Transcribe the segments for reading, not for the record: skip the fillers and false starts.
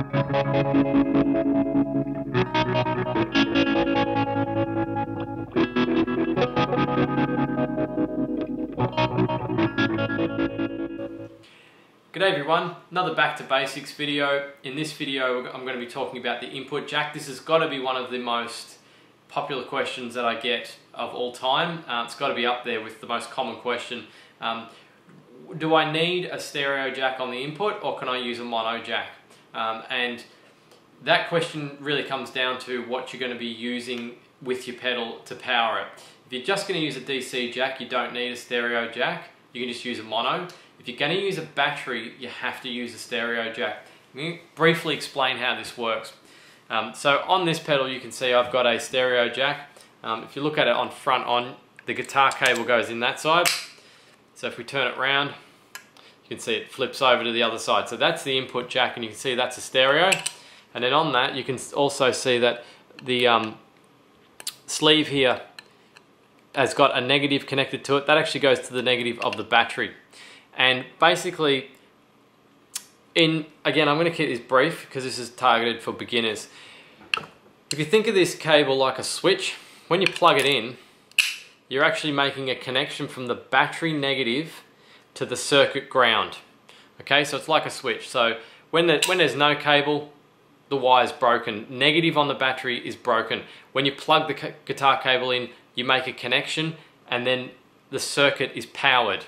G'day everyone, another back to basics video. In this video I'm going to be talking about the input jack. This has got to be one of the most popular questions that I get of all time. It's got to be up there with the most common question. Do I need a stereo jack on the input or can I use a mono jack? And that question really comes down to what you're going to be using with your pedal to power it. If you're just going to use a DC jack, you don't need a stereo jack. You can just use a mono. If you're going to use a battery, you have to use a stereo jack. Let me briefly explain how this works. So on this pedal you can see I've got a stereo jack. If you look at it on front on, the guitar cable goes in that side. So if we turn it around, you can see it flips over to the other side. So that's the input jack and you can see that's a stereo. And then on that you can also see that the sleeve here has got a negative connected to it. That actually goes to the negative of the battery. And basically, again, I'm going to keep this brief because this is targeted for beginners. If you think of this cable like a switch, when you plug it in, you're actually making a connection from the battery negative to the circuit ground. Okay, so it's like a switch. So when there's no cable, the wire is broken. Negative on the battery is broken. When you plug the guitar cable in, you make a connection and then the circuit is powered.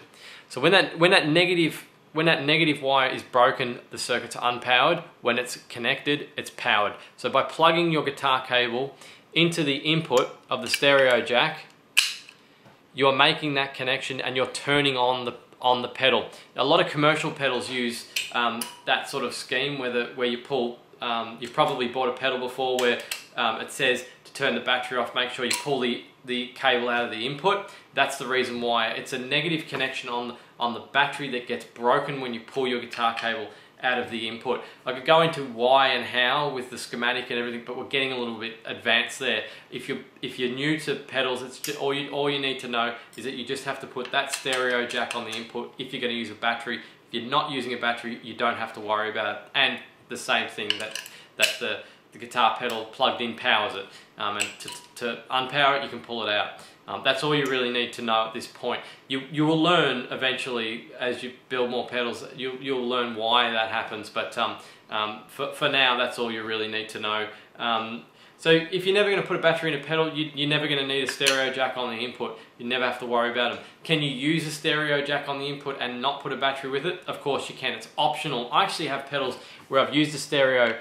So when that negative wire is broken, the circuit's unpowered. When it's connected, it's powered. So by plugging your guitar cable into the input of the stereo jack, you're making that connection and you're turning on the pedal. A lot of commercial pedals use that sort of scheme where you pull. You've probably bought a pedal before where it says to turn the battery off, make sure you pull the cable out of the input. That's the reason why. It's a negative connection on the battery that gets broken when you pull your guitar cable out of the input. I could go into why and how with the schematic and everything, but we're getting a little bit advanced there. If you're new to pedals, it's just, all you need to know is that you just have to put that stereo jack on the input if you're going to use a battery. If you're not using a battery, you don't have to worry about it. And the same thing that the guitar pedal plugged in powers it, and to unpower it you can pull it out. That's all you really need to know at this point. You will learn eventually as you build more pedals. You'll learn why that happens, but for now that's all you really need to know. So if you're never going to put a battery in a pedal, you're never going to need a stereo jack on the input. You never have to worry about them. Can you use a stereo jack on the input and not put a battery with it? Of course you can. It's optional. I actually have pedals where I've used a stereo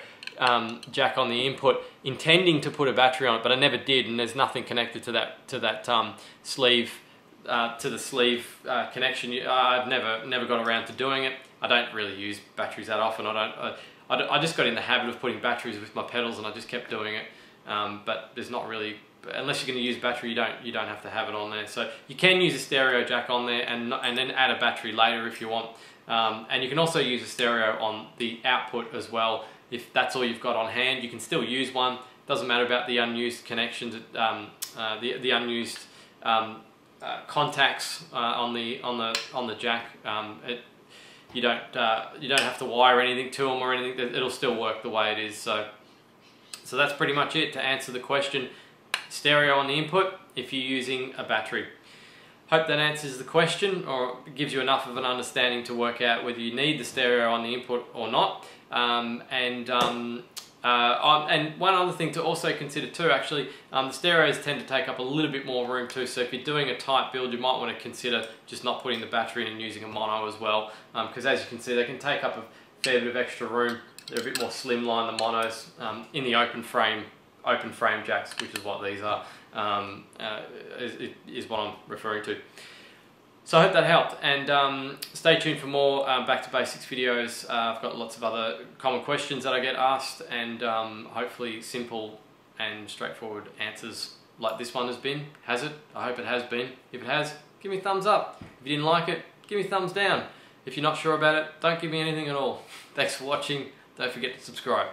jack on the input intending to put a battery on it, but I never did, and there's nothing connected to that sleeve, to the sleeve connection. I've never got around to doing it. I don't really use batteries that often. I just got in the habit of putting batteries with my pedals and I just kept doing it. But there's not really, unless you're going to use battery, you don't have to have it on there. So you can use a stereo jack on there and then add a battery later if you want. And you can also use a stereo on the output as well. If that's all you've got on hand, you can still use one. Doesn't matter about the unused connections, the unused contacts on the jack. You don't have to wire anything to them or anything. It'll still work the way it is. So that's pretty much it to answer the question. Stereo on the input if you're using a battery. Hope that answers the question or gives you enough of an understanding to work out whether you need the stereo on the input or not. And one other thing to also consider too, actually, the stereos tend to take up a little bit more room too, so if you're doing a tight build you might want to consider just not putting the battery in and using a mono as well, because as you can see they can take up a fair bit of extra room. They're a bit more slimline, the monos, in the open frame jacks, which is what these are, is what I'm referring to. So I hope that helped, and stay tuned for more back to basics videos. I've got lots of other common questions that I get asked, and hopefully simple and straightforward answers like this one has been. Has it? I hope it has been. If it has, give me a thumbs up. If you didn't like it, give me a thumbs down. If you're not sure about it, don't give me anything at all. Thanks for watching. Don't forget to subscribe.